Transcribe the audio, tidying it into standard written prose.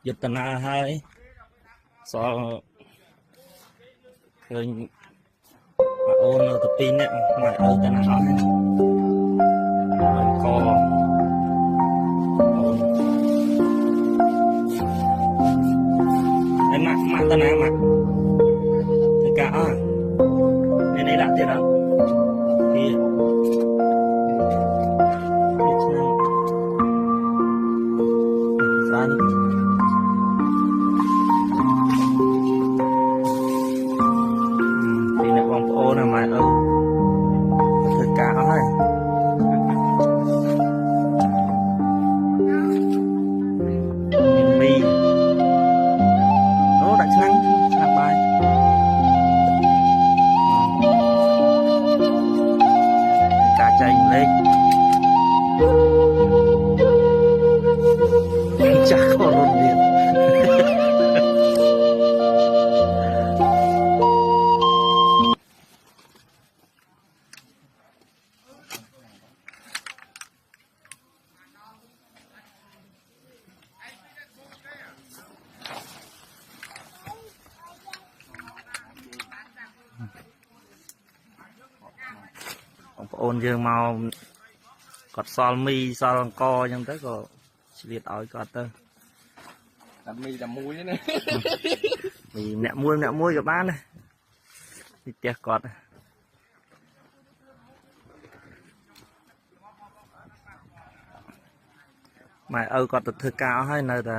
យុទ្ធនាហើយសល់ឃើញអូននៅតែពីរនាក់ម៉ែឪតែណាអស់ហើយកអូនហើយម៉ាក់តាណាម៉ាក់ធ្វើការអស់នេះដាក់ទៀតអត់ពីឆ្នាំស្រាញពីអ្នកបងប្អូនណាម៉ែឪធ្វើការអស់ហើយមីអូដាក់ឆ្នាំបាយការចែកលេខចាស់ក៏រត់ទៀតបងប្អូនយើងមកគាត់សល់មីសល់អង្គអញ្ចឹងទៅក៏ឆ្លៀតឲ្យគាត់ទៅតែមីតែមួយណាមីម្នាក់មួយក៏បានដែរពីផ្ទះគាត់ម៉ែឪគាត់ទៅធ្វើការអស់ហើយនៅតែ